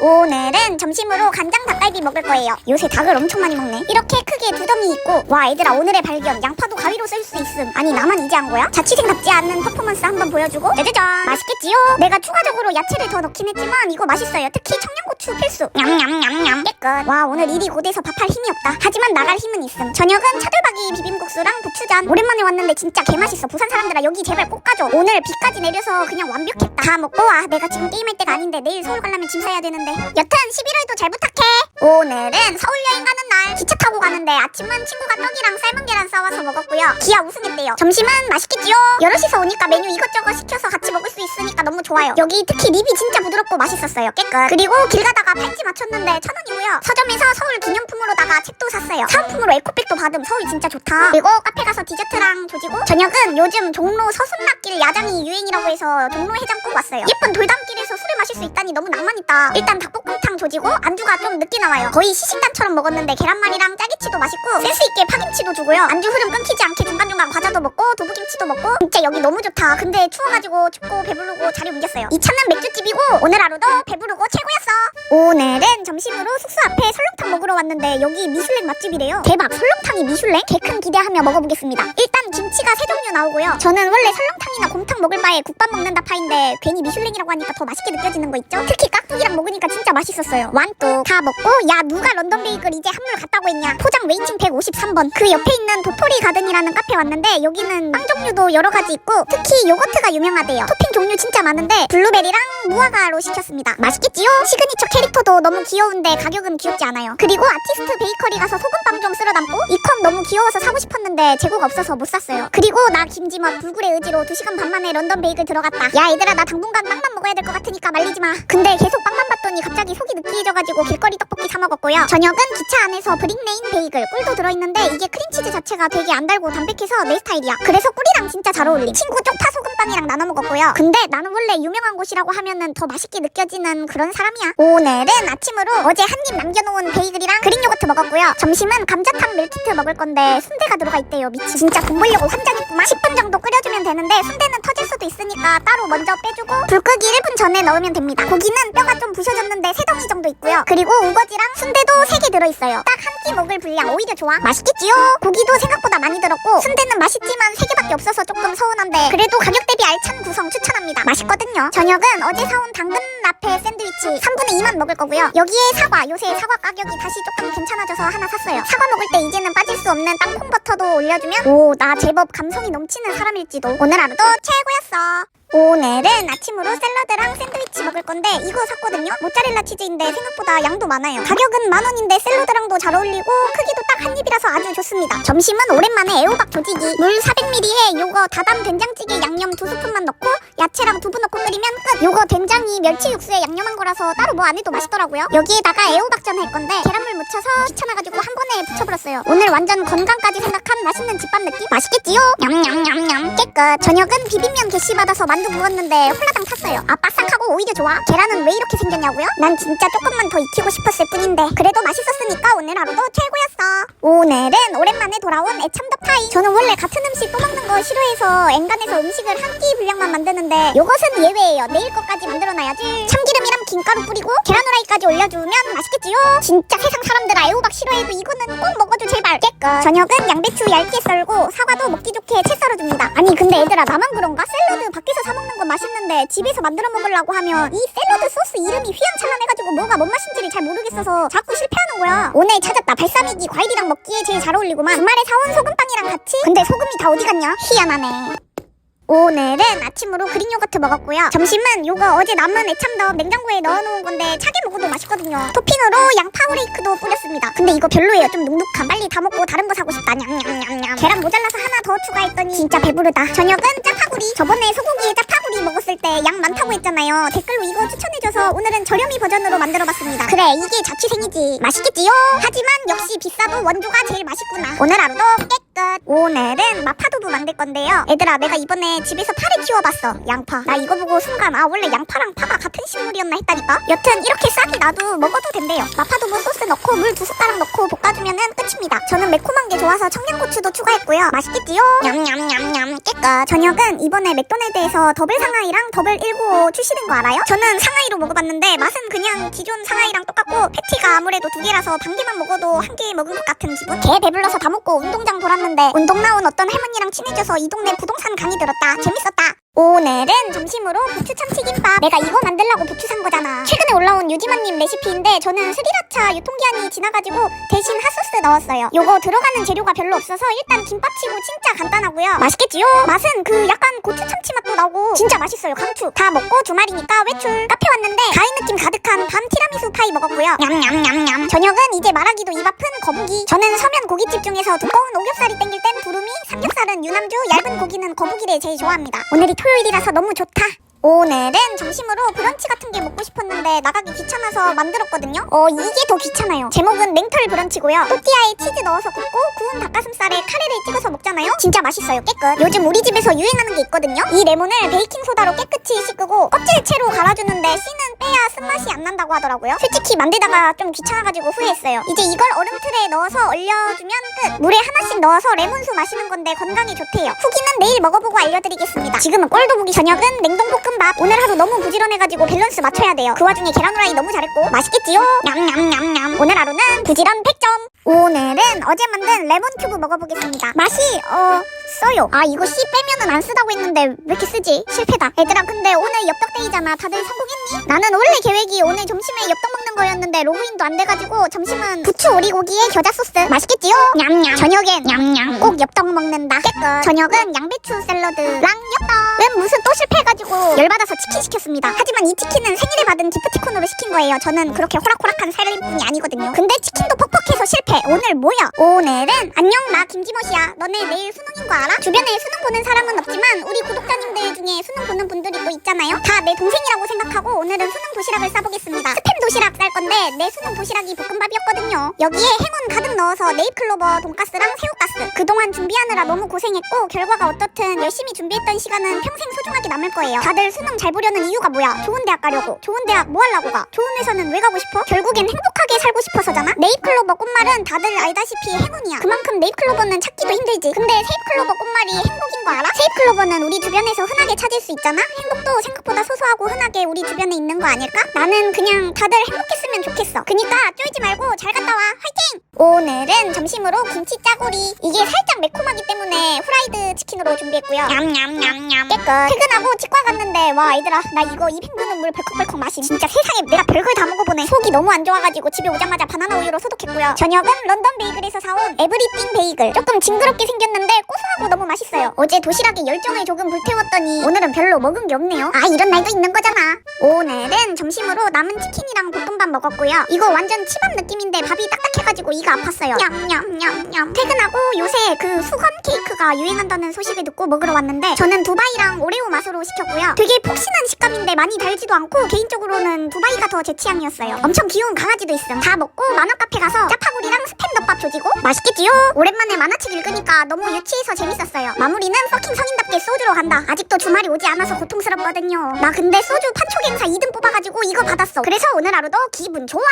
오늘은 점심으로 간장 닭갈비 먹을 거예요. 요새 닭을 엄청 많이 먹네. 이렇게 크게 두덩이 있고, 와 얘들아 오늘의 발견, 양파도 가위로 쓸 수 있음. 아니 나만 이제 한 거야? 자취생답지 않는 퍼포먼스 한번 보여주고, 짜자잔, 맛있겠지요? 내가 추가적으로 야채를 더 넣긴 했지만 이거 맛있어요. 특히 청양고추 필수. 냠냠냠냠 깨끗. 와 오늘 일이 고돼서 밥할 힘이 없다. 하지만 나갈 힘은 있음. 저녁은 차돌박이 비빔국수랑 부추전. 오랜만에 왔는데 진짜 개맛있어. 부산 사람들아 여기 제발 꼭 가줘. 오늘 비까지 내려서 그냥 완벽했다. 다 먹고, 아 내가 지금 게임할 때가 아닌데 내일 서울 가려면 짐 사야 되는데, 여튼 11월도 잘 부탁해. 오늘은 서울 여행 가는 날 기차 타고 가는데 아침은 친구가 떡이랑 삶은 계란 싸와서 먹었고요. 기아 우승했대요. 점심은 맛있겠지요? 여럿이서 오니까 메뉴 이것저것 시켜서 같이 먹을 수 있으니까 너무 좋아요. 여기 특히 립이 진짜 부드럽고 맛있었어요. 깨끗. 그리고 길 가다가 팔찌 맞췄는데 1,000원이고요. 서점에서 서울 기념품으로다가 책도 샀어요. 사은품으로 에코백도 받음. 서울 진짜 좋다. 그리고 카페 가서 디저트랑 조지고, 저녁은 요즘 종로 서순락길 야장이 유행이라고 해서 종로 해장 꼭 왔어요. 예쁜 돌담길에서 술을 마실 수 있다니 너무 낭만있다. 일단 닭볶음탕 조지고 안주가 좀 늦게 나와요. 거의 시식단처럼 먹었는데 계란말이랑 짜게치도 맛있고 센스있게 파김치도 주고요. 안주 흐름 끊기지 않게 중간중간 과자도 먹고 두부김치도 먹고, 진짜 여기 너무 좋다. 근데 추워가지고 춥고 배부르고 자리 옮겼어요. 이 차는 맥주집이고 오늘 하루도 배부르고 최고였어. 오늘은 점심으로 숙소 앞에 설렁탕 먹으러 왔는데 여기 미슐랭 맛집이래요. 대박, 설렁탕이 미슐랭? 개 큰 기대하며 먹어보겠습니다. 일단 김치가 3종류 나오고요. 저는 원래 설렁탕이나 곰탕 먹을 바에 국밥 먹는다 파인데 괜히 미슐랭이라고 하니까 더 맛있게 느껴지는 거 있죠? 특히 깍두기랑 먹으니까 진짜 맛있었어요. 완뚝 다 먹고, 야 누가 런던 베이글 이제 한물 갔다고 했냐. 포장 웨이팅 153번. 그 옆에 있는 도토리 가든이라는 카페 왔는데 여기는 빵 종류도 여러 가지 있고 특히 요거트가 유명하대요. 토핑 종류 진짜 많은데 블루베리랑 무화과로 시켰습니다. 맛있겠지요? 시그니처 캐릭터도 너무 귀여운데 가격은 귀엽지 않아요. 그리고 아티스트 베이커리 가서 소금빵 좀 쓸어 담고, 이 컵 너무 귀여워서 사고 싶었는데 재고가 없어서 못 샀어요. 그리고 나 김지멋 불굴의 의지로 2시간 반 만에 런던 베이글 들어갔다. 야 얘들아 나 당분간 빵만 먹어야 될 것 같으니까 말리지 마. 근데 계속 빵만 봤더니 갑자기 속이 느끼해져가지고 길거리 떡볶이 사 먹었고요. 저녁은 기차 안에서 브릭레인 베이글, 꿀도 들어있는데 이게 크림치즈 자체가 되게 안 달고 담백해서 내 스타일이야. 그래서 꿀이랑 진짜 잘 어울림. 친구 쪽파 소금빵이랑 나눠 먹었고요. 근데 나는 원래 유명한 곳이라고 하면은 더 맛있게 느껴지는 그런 사람이야. 오늘은 아침으로 어제 한 입 남겨놓은 베이글이랑 그릭 요거트 먹었고요. 점심은 감자탕 밀키트 먹을 건데 순대가 들어가 있대요. 미치, 진짜 돈 벌려고 환장했구만. 10분 정도 끓여주면 되는데 순대는 터질 수도 있으니까 따로 먼저 빼주고 불 끄기 1분 전에 넣으면 됩니다. 고기는 뼈가 좀 부셔졌는데 3덩이 정도 있고요. 그리고 우거지랑 순대도 3개 들어있어요. 딱 한 끼 먹을 분량, 오히려 좋아. 맛있겠지요? 고기도 생각보다 많이 들었고 순대는 맛있지만 3개밖에 없어서 조금 서운한데 그래도 가격 대비 알찬 구성 추천합니다. 맛있거든요. 저녁은 어제 사온 당근 라페 샌드위치 3분의 2만 먹을 거고요. 여기에 사과, 요새 사과 가격이 다시 조금 괜찮아져서 하나 샀어요. 사과 먹을 때 이제는 빠질 수 없는 땅콩 버터도 올려주면, 오 나 제법 감성이 넘치는 사람일지도. 오늘 하루도 최고였어. 오늘은 아침으로 샐러드랑 샌드위치 먹을 건데 이거 샀거든요. 모짜렐라 치즈인데 생각보다 양도 많아요. 가격은 10,000원인데 샐러드랑도 잘 어울리고 크기도 딱 한 입이라서 아주 좋습니다. 점심은 오랜만에 애호박 조지기. 물 400ml에 요거 다담 된장찌개 양념 2스푼만 넣고 야채랑 두부 넣고 끓이면 끝. 요거 된장이 멸치 육수에 양념한 거라서 따로 뭐 안 해도 맛있더라고요. 여기에다가 애호박전 할 건데 계란물 묻혀서 귀찮아가지고 한 번에 부쳐버렸어요. 오늘 완전 건강까지 생각한 맛있는 집밥 느낌? 맛있겠지요? 냠냠냠냠 깨끗. 저녁은 비빔면 개시 받아서 만두 구웠는데 홀라당 탔어요. 아 바삭하고 오히려 좋아. 계란은 왜 이렇게 생겼냐고요? 난 진짜 조금만 더 익히고 싶었을 뿐인데 그래도 맛있었으니까 오늘 하루도 최고였어. 오늘은 오랜만에 돌아온 애참덕 타임. 저는 원래 같은 음식 또 먹는 거 싫어해서 엔간해서 음식을 한 끼 분량만 만드는데 요것은 예외예요. 내일 것까지 만들어놔야지. 참기름이랑 김가루 뿌리고 계란 후라이까지 올려주면 맛있겠지요? 진짜 세상 사람들아 애호박 싫어해도 이거는 꼭 먹어줘 제발. 깨끗. 저녁은 양배추 얇게 썰고 사과도 먹기 좋게 채 썰어줍니다. 아니 근데 얘들아 나만 그런가? 샐러드 밖에서 사 먹는 건 맛있는데 집에서 만들어 먹으려고 하면 이 샐러드 소스 이름이 휘황찬란해가지고 뭐가 뭔 맛인지를 잘 모르겠어서 자꾸 실패하는 거야. 오늘 찾았다. 발사믹이 과일이랑 먹기에 제일 잘 어울리구만. 주말에 사온 소금빵이랑 같이. 근데 소금이 다 어디 갔냐? 희한하네. 오늘은 아침으로 그릭 요거트 먹었고요. 점심은 요거 어제 남은 애참덕 냉장고에 넣어놓은 건데 차게 먹어도 맛있거든요. 토핑으로 양파 후레이크도 뿌렸습니다. 근데 이거 별로예요. 좀 눅눅함. 빨리 다 먹고 다른 거 사고 싶다. 냠냠냠냠. 계란 모자라서 하나 더 추가했더니 진짜 배부르다. 저녁은 짜파구리. 저번에 소고기에 짜파구리 먹었을 때 양 많다고 했잖아요. 댓글로 이거 추천해줘서 오늘은 저렴이 버전으로 만들어봤습니다. 그래 이게 자취생이지. 맛있겠지요? 하지만 역시 비싸도 원조가 제일 맛있구나. 오늘 하루도 깨끗. 오늘은 마파두부 만들 건데요. 얘들아 내가 이번에 집에서 파를 키워봤어. 양파. 나 이거 보고 순간 아 원래 양파랑 파가 같은 식물이었나 했다니까. 여튼 이렇게 싹이 솔직히 나도 먹어도 된대요. 마파두부 소스 넣고 물 2숟가락 넣고 볶아주면은 끝입니다. 저는 매콤한 게 좋아서 청양고추도 추가했고요. 맛있겠지요? 냠냠냠냠 깨끗. 저녁은 이번에 맥도날드에서 더블 상하이랑 더블 195 출시된 거 알아요? 저는 상하이로 먹어봤는데 맛은 그냥 기존 상하이랑 똑같고 패티가 아무래도 2개라서 반 개만 먹어도 한 개 먹은 것 같은 기분? 개 배불러서 다 먹고 운동장 돌았는데 운동 나온 어떤 할머니랑 친해져서 이 동네 부동산 강의 들었다. 재밌었다. 오늘은 점심으로 부추 참치김밥. 내가 이거 만들려고 부추 산 거잖아. 최근에 올라온 유지만님 레시피인데 저는 스리라차 유통기한이 지나가지고 대신 핫소스 넣었어요. 요거 들어가는 재료가 별로 없어서 일단 김밥치고 진짜 간단하고요. 맛있겠지요? 맛은 그 약간 고추 참치 맛도 나고 진짜 맛있어요. 강추. 다 먹고 주말이니까 외출. 카페 왔는데 가을 느낌 가득한 밤 티라미수 파이 먹었고요. 냠냠냠냠. 저녁은 이제 말하기도 입 아픈 거북이. 저는 서면 고깃집 중에서 두꺼운 오겹살이 땡길 땐 두루미, 삼겹살은 유남주, 얇은 고기는 거북이를 제일 좋아합니다. 오늘이 토요일이라서 너무 좋다. 오늘은 점심으로 브런치 같은 게 먹고 싶었는데 나가기 귀찮아서 만들었거든요. 이게 더 귀찮아요. 제목은 냉털 브런치고요. 또띠아에 치즈 넣어서 굽고 구운 닭가슴살에 카레를 찍어서 먹잖아요. 진짜 맛있어요. 깨끗. 요즘 우리 집에서 유행하는 게 있거든요. 이 레몬을 베이킹소다로 깨끗이 씻고 껍질채로 갈아주는데 씨는 빼야 쓴맛이 안 난다고 하더라고요. 솔직히 만들다가 좀 귀찮아가지고 후회했어요. 이제 이걸 얼음틀에 넣어서 얼려주면 끝. 물에 하나씩 넣어서 레몬수 마시는 건데 건강에 좋대요. 후기는 내일 먹어보고 알려드리겠습니다. 지금은 꼴도 보기. 저녁은 냉동볶음밥. 오늘 하루 너무 부지런해가지고 밸런스 맞춰야 돼요. 그 와중에 계란 후라이 너무 잘했고 맛있겠지요? 냠냠냠냠. 오늘 하루는 부지런 100점. 오늘은 어제 만든 레몬 큐브 먹어보겠습니다. 맛이 써요. 아 이거 씨 빼면은 안 쓰다고 했는데 왜 이렇게 쓰지? 실패다. 얘들아 근데 오늘 엽떡데이잖아. 다들 성공했니? 나는 원래 계획이 오늘 점심에 엽떡 먹는 거였는데 로그인도 안 돼가지고 점심은 부추 오리고기에 겨자 소스. 맛있겠지요? 냠냠. 저녁엔 냠냠 꼭 엽떡 먹는다. 깨끗. 저녁은 양배추 샐러드랑 엽떡. 웬 무슨 또 실패해가지고 열받아서 치킨 시켰습니다. 하지만 이 치킨은 생일에 받은 기프티콘으로 시킨 거예요. 저는 그렇게 호락호락한 살림꾼이 아니거든요. 근데 치킨도 퍽퍽해서 실패. 오늘 뭐야? 오늘은 안녕 나 김지모시야. 너네 내일 수능인 거 알아? 주변에 수능 보는 사람은 없지만 우리 구독자님들 중에 수능 보는 분들이 또 있잖아요. 다 내 동생이라고 생각하고 오늘은 수능 도시락을 싸보겠습니다. 스팸 도시락 쌀 건데 내 수능 도시락이 볶음밥이었거든요. 여기에 행운 가득 넣어서 네잎클로버 돈가스랑 새우가스. 그동안 준비하느라 너무 고생했고 결과가 어떻든 열심히 준비했던 시간은 평생 소중하게 남을 거예요. 다들 수능 잘 보려는 이유가 뭐야? 좋은 대학 가려고. 좋은 대학 뭐 하려고 가? 좋은 회사는 왜 가고 싶어? 결국엔 행복하게 살고 싶어서잖아. 네잎클로버 꽃말은 다들 알다시피 행운이야. 그만큼 네잎클로버는 찾기도 힘들지. 근데 세잎클로버 꽃말이 행복인 거 알아? 세잎클로버는 우리 주변에서 흔하게 찾을 수 있잖아. 행복도 생각보다 소소하고 흔하게 우리 주변에 있는 거 아닐까? 나는 그냥 다들 행복했으면 좋겠어. 그니까 쫄지 말고 잘 갔다 와. 화이팅! 오늘은 점심으로 김치 짜구리. 이게 살짝 매콤하기 때문에 후라이드 치킨으로 준비했고요. 냠냠냠냠 깨끗. 퇴근하고 치과 갔는데 와 얘들아 나 이거 입 헹구는 물 벌컥벌컥 마시. 진짜 세상에 내가 별걸 다 먹어보네. 속이 너무 안 좋아가지고 집에 오자마자 바나나 우유로 소독했고요. 저녁은 런던 베이글에서 사온 에브리띵 베이글. 조금 징그럽게 생겼는데 고소하고 너무 맛있어요. 어제 도시락에 열정을 조금 불태웠더니 오늘은 별로 먹은 게 없네요. 아 이런 날도 있는 거잖아. 오늘은 점심으로 남은 치킨이랑 볶음밥 먹었고요. 이거 완전 치밥 느낌인데 밥이 딱딱해가지고 이가 아팠어요. 냠냠냠냠. 퇴근하고 요새 그 수건 케이크가 유행한다는 소식을 듣고 먹으러 왔는데 저는 두바이랑 오레오 맛으로 시켰고요. 되게 폭신한 식감인데 많이 달지도 않고 개인적으로는 두바이가 더 제 취향이었어요. 엄청 귀여운 강아지도 있음. 다 먹고 만화 카페 가서 짜파구리랑 스팸 덮밥 조지고 맛있겠지요? 오랜만에 만화책 읽으니까 너무 유치해서 재밌었어요. 마무리는 퍼킹 성인답게 소주로 간다. 아직도 주말이 오지 않아서 고통스럽거든요. 나 근데 소주 판촉행사 2등 뽑아가지고 이거 받았어. 그래서 오늘 하루도 기분 좋아.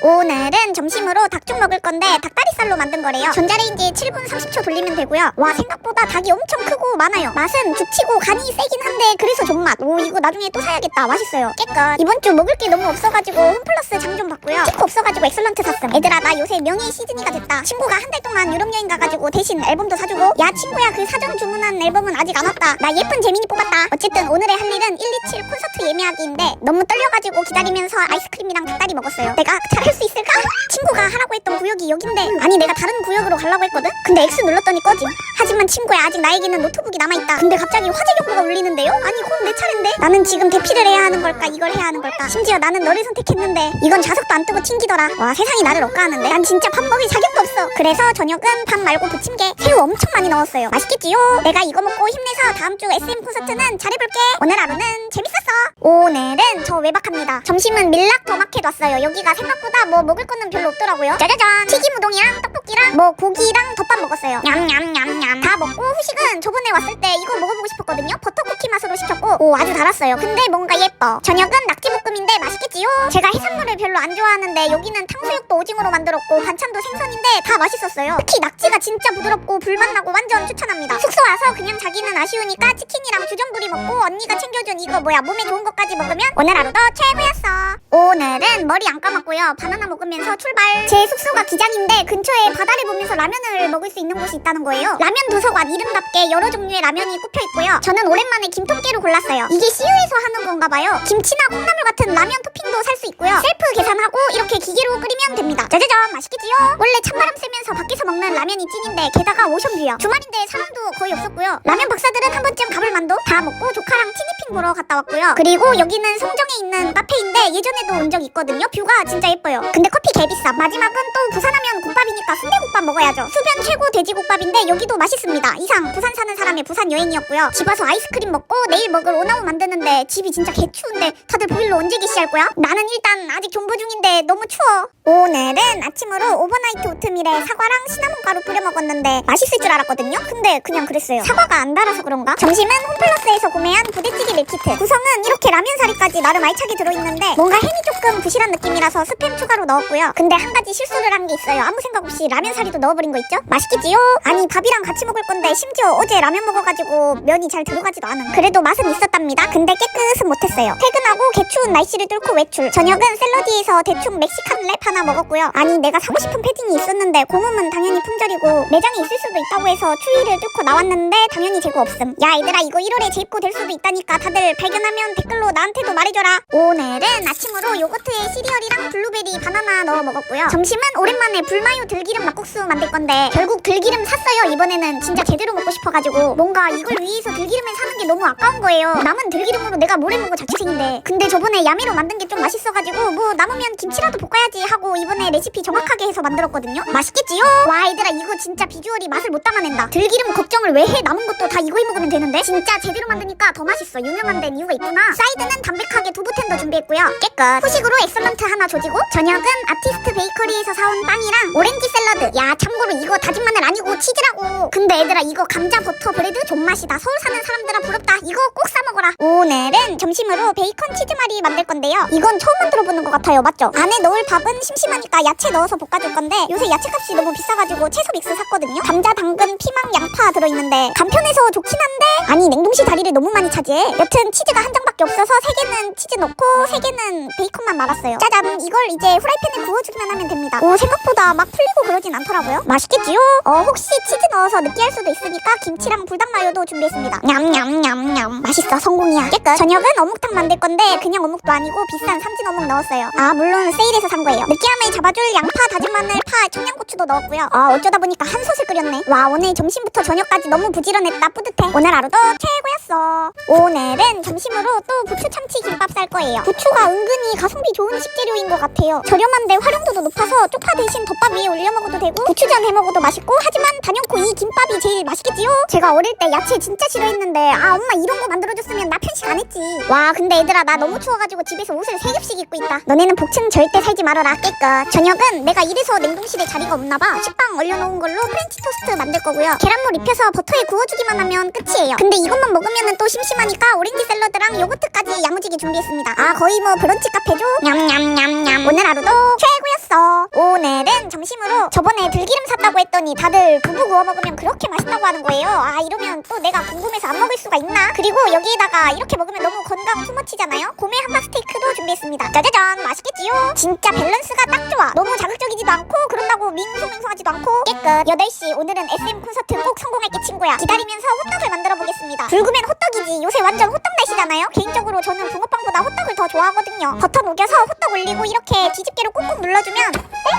오늘은 점심으로 닭죽 먹을 건데 닭다리살로 만든 거래요. 전자레인지에 7분 30초 돌리면 되고요. 와 생각보다 닭이 엄청 크고 많아요. 맛은 죽치고 간이 세긴 한데 그래서 존맛. 오 이거 나중에 또 사야겠다. 맛있어요. 깨끗. 이번 주 먹을 게 너무 없어가지고 홈플러스 장 좀 봤고요. 티코 없어가지고 엑설런트 샀음. 얘들아 나 요새 명예 시즈니가 됐다. 친구가 한 달 동안 유럽 여행 가가지고 대신 앨범도 사주고 야 친구야 그 사전 주문한 앨범은 아직 안 왔다. 나 예쁜 재민이 뽑았다. 어쨌든 오늘의 할 일은 127 콘서트 예매하기인데 너무 떨려가지고 기다리면서 아이스크림이랑 닭다리 먹었어요. 내가 잘할 수 있을까? 친구가 하라고 했던 구역이 여긴데 아니 내가 다른 구역으로 가려고 했거든? 근데 X 눌렀더니 꺼짐. 하지만 친구야 아직 나에게는 노트북이 남아있다. 근데 갑자기 화재 경보가 울리는데요? 아니 곧 내 차례인데? 나는 지금 대피를 해야 하는 걸까 이걸 해야 하는 걸까? 심지어 나는 너를 선택했는데 이건 좌석도 안 뜨고 튕기더라. 와 세상이 나를 억까하는데 난 진짜 밥 먹을 자격도 없어. 그래서 저녁은 밥 말고 부침개 새우 엄청 많이 넣었어요. 맛있겠지요? 내가 이거 먹고 힘내서 다음 주 SM 콘서트는 잘해볼게. 오늘 하루는 재밌었어. 오늘은 저 외박합니다. 점심은 밀락 더마켓 왔어요. 여기가 생각보다 뭐 먹을 거는 별로 없더라고요. 짜자잔 튀김 우동이랑 떡볶이랑 뭐 고기랑 덮밥 먹었어요. 냠냠냠냠. 다 먹고 후식은 저번에 왔을 때 이거 먹어보고 싶었거든요. 버터쿠키 맛으로 시켰고 달고 오 아주 달았어요. 근데 뭔가 예뻐. 저녁은 낙지볶음인데 맛있겠지요? 제가 해산물을 별로 안 좋아하는데 여기는 탕수육도 오징어로 만들었고 반찬도 생선인데 다 맛있었어요. 특히 낙지가 진짜 부드럽고 불맛나고 완전 추천합니다. 숙소 와서 그냥 자기는 아쉬우니까 치킨이랑 주전부리 먹고 언니가 챙겨준 이거 뭐야 몸에 좋은 것까지 먹으면 오늘 하루도 최고였어. 오늘은 머리 안 감았고요. 바나나 먹으면서 출발. 제 숙소가 기장인데 근처에 바다를 보면서 라면을 먹을 수 있는 곳이 있다는 거예요. 라면 도서관 이름답게 여러 종류의 라면이 꼽혀 있고요. 저는 오랜만에 김토끼로 골랐어요. 이게 CU에서 하는 건가 봐요. 김치나 콩나물 같은 라면 토핑도 살 수 있고요. 셀프 계산하고 이렇게 기계로 끓이면 됩니다. 짜자잔 맛있겠지요? 원래 찬바람 쐬면서 밖에서 먹는 라면이 찐인데 게다가 오션뷰요. 주말인데 사람도 거의 없었고요. 라면 박사들은 한 번쯤 가볼 만도. 다 먹고 조카랑 티니핑 보러 갔다 왔고요. 그리고 여기는 송정에 있는 카페인데 예전에도 온 적 있거든요. 뷰가 진짜 예뻐요. 근데 커피 개비싸. 마지막은 또 부산하면 국밥이니까 순대국밥 먹어야죠. 수변 최고 돼지국밥인데 여기도 맛있습니다. 이상 부산 사는 사람의 부산 여행이었고요. 집 와서 아이스크림 먹고 내일 먹을 오나우 만드는데 집이 진짜 개추운데 다들 보일러 언제 개시할 거야? 나는 일단 아직 존버 중인데 너무 추워. 오늘은 아침으로 오버나이트 오트밀에 사과랑 시나몬 가루 뿌려 먹었는데 맛있을 줄 알았거든요. 근데 그냥 그랬어요. 사과가 안 달아서 그런가? 점심은 홈플러스에서 구매한 부대찌개 밀키트. 구성은 이렇게 라면 사리까지 나름 알차게 들어있는데 뭔가 햄이 조금 부실한 느낌이라서 스팸 추가로 넣었고요. 근데 한 가지 실수를 한 게 있어요. 아무 생각 없이 라면 사리도 넣어버린 거 있죠? 맛있겠지요? 아니 밥이랑 같이 먹을 건데 심지어 어제 라면 먹어가지고 면이 잘 들어가지도 않은. 그래도 맛은 있었답니다. 근데 깨끗은 못했어요. 퇴근하고 개추운 날씨를 뚫고 외출. 저녁은 샐러디에서 대충 멕시칸 랩 하나 먹었고요. 아니 내가 사고 싶은 패딩이 있었는데 고무은 당연히 품절이고 매장에 있을 수도 있다고 해서 추위를 뚫고 나왔는데 당연히 재고 없음. 야 얘들아 이거 1월에 재입고 될 수도 있다니까 다들 발견하면 댓글로 나한테도 말해줘라. 오늘은 아침으로 요거트에 시리얼이랑 블루베리 바나나 넣어 먹었고요. 점심은 오랜만에 불마요 들기름 막국수 만들 건데 결국 들기름 샀어요. 이번에는 진짜 제대로 먹고 싶어가지고 뭔가 이걸 위해서 들기름을 사는 게 너무 아까운 거예요. 남은 들기름으로 내가 뭘 해먹어 자취생인데. 근데 저번에 야매로 만든 게 좀 맛있어가지고 뭐 남으면 김치라도 볶아야지 하고 이번에 레시피 정확하게 해서 만들었거든요. 맛있겠지요? 와 얘들아 이거 진짜 비주얼이 맛을 못 담아낸다. 들기름 걱정을 왜 해? 남은 것도 다 이거 해먹으면 되는데 진짜 제대로 만드니까 더 맛있어. 유명한 데는 이유가 있구나. 사이드는 담백하게 두부 텐더 준비했고요. 깨끗. 후식으로 엑설런트 하나 조지고 저녁은 아티스트 베이커리에서 사온 빵이랑 오렌지 샐러드. 야 참고로 이거 다진 마늘 아니고 치즈라고. 근데 얘들아 이거 감자 버터 브레드 존맛이다. 서울 사는 사람들아 부럽다. 이거 꼭 싸먹어라. 오늘은 점심으로 베이컨 치즈말이 만들 건데요. 이건 처음 만들어보는 것 같아요. 맞죠? 안에 넣을 밥은 심심하니까 야채 넣어서 볶아줄 건데 요새 야채값이 너무 비싸가지고 채소 믹스 샀거든요. 감자, 당근, 피망, 양파 들어있는데 간편해서 좋긴 한데 아니 냉동실 다리를 너무 많이 차지해. 여튼 치즈가 한 장밖에 없어서 3개는 치즈 넣고 3개는 베이컨만 말았어요. 짜잔. 이걸 이제 후라이팬에 구워주기만 하면 됩니다. 오 생각보다 막 풀리고 그러진 않더라고요. 맛있겠지요? 혹시 치즈 넣어서 느끼할 수도 있으니까 김치랑 불닭마요도 준비했습니다. 냠냠냠냠. 맛있어. 성공이야. 깨끗. 저녁은 어묵탕 만들 건데 그냥 어묵도 아니고 비싼 삼진 어묵 넣었어요. 아 물론 세일해서 산 거예요. 느끼함을 잡아줄 양파, 다진 마늘, 파, 청양고추도 넣었고요. 어쩌다 보니까 한 솥을 끓였네. 와 오늘 점심부터 저녁까지 너무 부지런했다. 뿌듯해. 오늘 하루도 최고였어. 오늘은 점심으로 또 부추 참치 김밥 쌀 거예요. 부추가 은근히 가성비 좋은 식재료인 것 같아요. 저렴한데 활용도도 높아서 쪽파 대신 덮밥 위에 올려 먹어도 되고 부추전 해 먹어도 맛있고 하지만 단연코 이 김밥이 제일 맛있겠지요? 제가 어릴 때 야채 진짜 싫어했는데 아 엄마 이런 거 만들어줬으면 나 편식 안 했지. 와 근데 얘들아 나 너무 추워가지고 집에서 옷을 3겹씩 입고 있다. 너네는 복층 절대 살지 말아라. 깨끗. 저녁은 내가 이래서 냉동실에 자리가 없나봐. 식빵 얼려놓은 걸로 프렌치 토스트 만들 거고요. 계란물 입혀서 버터에 구워주기만 하면 끝이에요. 근데 이것만 먹으면 또 심심하니까 오렌지 샐러드랑 요거트까지 야무지게 준비했습니다. 아 거의 뭐 브런치 카페죠? 냠냠냠냠. 오늘 하루도 최고였어. 오늘은 점심으로 저번에 들기름 샀다고 했더니 다들 두부 구워 먹으면 그렇게 맛있다고 하는 거예요. 아 이러면 또 내가 궁금해서 안 먹을 수가 있나? 그리고 여기에다가 이렇게 먹으면 너무 건강 투머치잖아요. 곰의 함박 스테이크도 준비했습니다. 짜자잔 맛있겠지요? 진짜 밸런스가 딱 좋아. 너무 자극적이지도 않고 그런다고 밍숭맹숭하지도 않고 깨끗. 8시 오늘은 SM 콘서트 꼭 성공할게 친구야. 기다리면서 호떡을 만들어 보겠습니다. 불구면 호떡이지. 요새 완전 호떡 날씨잖아요. 개인적으로 저는 붕어빵보다 호떡을 더 좋아하거든요. 버터 녹여서 호떡 올리고 이렇게 뒤집개로 꾹꾹 눌러주면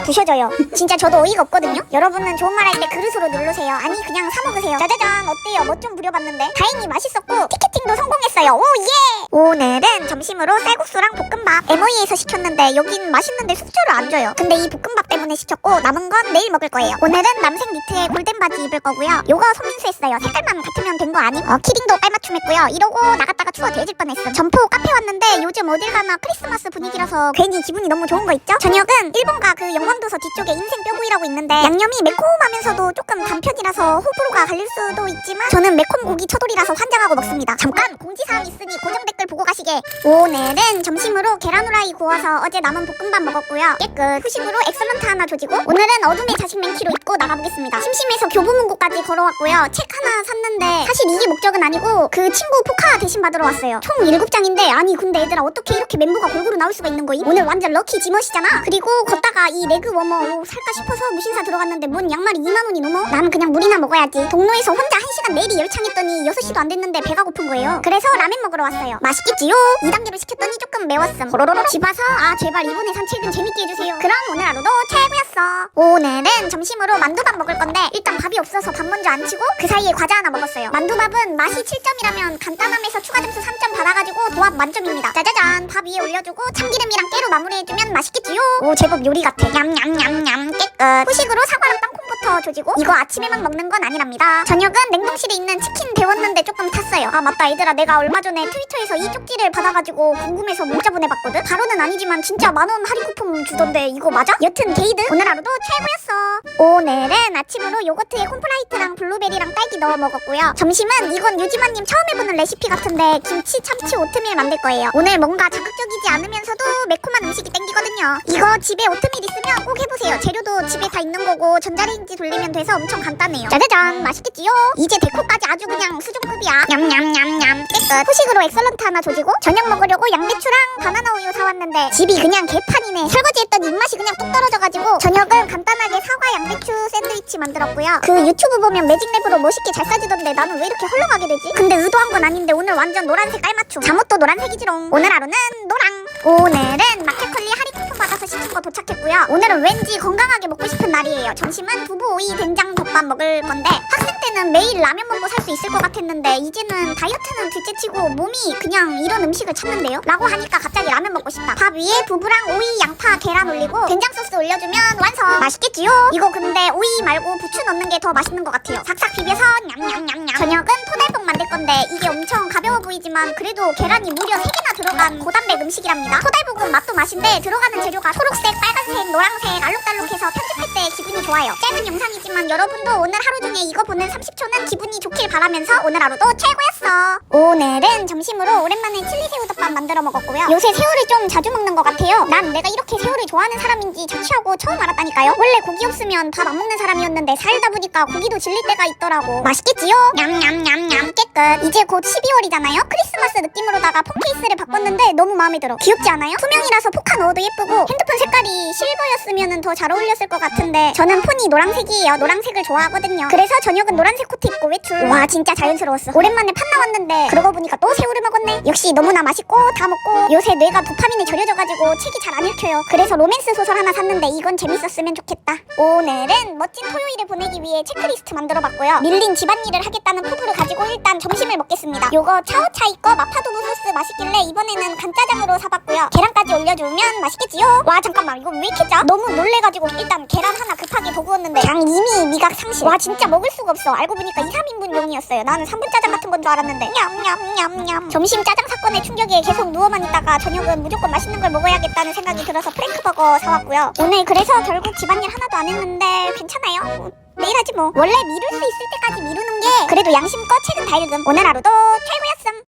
부셔져요. 진짜 저도 어이가 없거든요. 여러분은 좋은 말 할 때 그릇으로 누르세요. 아니 그냥 사 먹으세요. 짜자잔 어때요? 멋 좀 부려봤는데 다행히 맛있었고 티켓팅도 성공했어요. 오 예! 오늘은 점심으로 쌀국수랑 볶음밥 MOE에서 시켰는데 여긴 맛있는데 숙주를 안 줘요. 근데 이 볶음밥 때문에 시켰고 남은 건 내일 먹을 거예요. 오늘은 남색 니트에 골덴 바지 입을 거고요. 요거 손민수 했어요. 색깔만 같으면 된 거 아님? 키링도 깔맞춤 했고요. 이러고 나갔다가 추워 돼질 뻔했음. 점포 카페 왔는데 요즘 어딜 가나 크리스마스 분위기라서 괜히 기분이 너무 좋은 거 있죠? 저녁은 일본가 그 영광도서 뒤쪽에 인생 뼈구이라고 있는데 양념이 매콤하면서도 조금 단편이라서 호불호가 갈릴 수도 있지만 저는 매콤 고기 처돌이라서 환장하고 먹습니다. 잠깐 공지사항 있으니 고정 댓글 보고 가시게. 오늘은 점심으로 계란 후라이 구워서 어제 남은 볶음밥 먹었고요. 깨끗. 후식으로 엑설런트 하나 조지고 오늘은 어둠의 자식 맨키로 입고 나가보겠습니다. 심심해서 교보문고까지 걸어왔고요. 책 하나 샀는데 사실 이게 목적은 아니고 그 친구 포카 대신 받으러 왔어요. 총 7장인데 아니 근데 얘들아 어떻게 이렇게 멤버가 골고루 나올 수가 있는 거임? 오늘 완전 럭키 지멋이잖아. 그리고 걷다가 이 레그 워머 살까 싶어서 무신사 들어갔는데 뭔 양말이 2만원이 넘어? 나는 그냥 물이나 먹어야지. 동로에서 혼자 1시간 내리 열창했더니 6시도 안 됐는데 배가 고픈 거예요. 그래서 라멘 먹으러 왔어요. 맛있겠지요? 2단계로 시켰더니 조금 매웠음. 호로로로 집 와서 제발 이번에 산책은 재밌게 해주세요. 그럼 오늘 하루도 최고였어. 오늘은 점심으로 만두밥 먹을 건데 일단 밥이 없어서 밥 먼저 안 치고 그 사이에 과자 하나 먹었어요. 만두밥은 맛이 7점이라면 간단함에서 추가 점수 3점 받아가지고 도합 만점입니다. 짜자잔. 밥 위에 올려주고 참기름이랑 깨로 마무리해주면 맛있겠지요? 오 제법 요리 같아. 냠냠냠냠 깨끗. 후식으로 사과랑 땅콩부터 조지고 이거 아침에만 먹는 건 아니랍니다. 저녁은 냉동실에 있는 치킨 데웠는데 조금 탔어요. 아 맞다 얘들아 내가 얼마 전에 트위터에서 이 쪽지를 받아가지고 궁금해서 문자 보내봤거든? 바로는 아니지만 진짜 만원 할인 쿠폰 주던데 이거 맞아? 여튼 게이드 오늘 하루도 최고였어. 오늘은 아침으로 요거트에 콤프라이트랑 블루베리랑 딸기 넣어 먹었고요. 점심은 이건 유지마님 처음 해보는 레시피 같은데 김치 참치 오트밀 만들 거예요. 오늘 뭔가 자극적이지 않으면서도 매콤한 음식이 땡기거든요. 이거 집에 오트밀 있으면 꼭 해보세요. 재료도 집에 다 있는 거고 전자레인지 돌리면 돼서 엄청 간단해요. 짜자잔 맛있겠지요? 이제 데코까지 아주 그냥 수준급이야. 냠냠냠냠 깨끗. 후식으로 엑설런트 하나 조지고 저녁 먹으려고 양배추랑 바나나 우유 사왔는데 집이 그냥 개판이네. 설거지했더니 입맛이 그냥 뚝 떨어져가지고 저녁은 간단하게 사과 양배추 샌드위치 만들었고요. 그 유튜브 보면 매직랩으로 멋있게 잘 싸주던데 나는 왜 이렇게 헐렁하게 되지? 근데 의도한 건 아닌데 오늘 완전 노란색 깔맞춤. 잠옷도 노란색이지롱. 오늘 하루는 노랑. 오늘은 마켓컬리 할인 쿠폰 받아서 시킨 거 도착했고요. 오늘은 왠지 건강하게 먹고 싶은 날이에요. 점심은 두부 오이 된장 덮밥 먹을 건데 학생 때는 매일 라면 먹고 살 수 있을 것 같았는데 이제는 다이어트는 둘째치고 몸이 그냥 이런 음식을 찾는데요? 라고 하니까 갑자기 라면 먹고 싶다. 밥 위에 두부랑 오이, 양파, 계란 올리고 된장 소스 올려주면 완성. 맛있겠지요? 이거 근데 오이 말고 부추 넣는 게 더 맛있는 것 같아요. 삭삭 비벼서 냠냠냠냠. 저녁은 토달봉 만들 건데 이게 엄청 가벼워 보이지만 그래도 계란이 무려 3개나 들어간 고단백 음식이랍니다. 토달봉은 맛도 맛인데 들어가는 재료가 초록색, 빨간색, 노란색 알록달록해서 편집할 때 기분이 좋아요. 짧은 영상이지만 여러분도 오늘 하루 중에 이거 보는 30초는 기분이 좋길 바라면서 오늘 하루도 최고였어. 오늘은 점심으로 오랜만에 칠리새우덮밥 만들어 먹었고요. 요새 새우를 좀 자주 먹는 것 같아요. 난 내가 이렇게 새우를 좋아하는 사람인지 자취하고 처음 알았다니까요. 원래 고기 없으면 밥 안 먹는 사람이었는데 살다 보니까 고기도 질릴 때가 있더라고. 맛있겠지요? 냠냠냠냠 깨끗. 이제 곧 12월이잖아요? 크리스마스 느낌으로다가 폰 케이스를 바꿨는데 너무 마음에 들어. 귀엽지 않아요? 투명이라서 포카 넣어도 예쁘고 핸드폰 색깔이 실버였으면 더 잘 어울렸을 것 같은데 저는 폰이 노란색이에요. 노란색을 좋아하거든요. 그래서 저녁은 노란색 코트 입고 외출. 와 진짜 자연스러웠어. 오랜만에 판 나왔는데 그러고 보니까 또 새우를 먹었네. 역시 너무나 맛있고 다 먹고 요새 뇌가 도파민에 절여져가지고 책이 잘 안 읽혀요. 그래서 로맨스 소설 하나 샀는데 이건 재밌었으면 좋겠다. 오늘은 멋진 토요일을 보내기 위해 체크리스트 만들어봤고요. 밀린 집안일을 하겠다는 포부를 가지고 일단 점심을 먹겠습니다. 요거 차오차이 거 마파두부 소스 맛있길래 이번에는 간짜장으로 사봤고요. 계란까지 올려주면 맛있겠지요? 와 잠깐만 이거 왜 이렇게 짜? 너무 놀래가지고 일단 계란 하나 급하게 더 구웠는데 양 이미 미각 상실. 와 진짜 먹을 수가 없어. 알고 보니까 2, 3인분 용이었어요. 나는 3분 짜장 같은 건 줄 알았는데 냠냠냠냠. 점심 짜장 사건의 충격에 계속 누워만 있다가 저녁은 무조건 맛있는 걸 먹어야겠다는 생각이 들어서 프랭크버거 사왔고요. 오늘 그래서 결국 집안일 하나도 안 했는데 괜찮아요. 내일 하지 뭐. 원래 미룰 수 있을 때까지 미루는 게 그래도 양심껏 책은 다 읽음. 오늘 하루도 최고였음.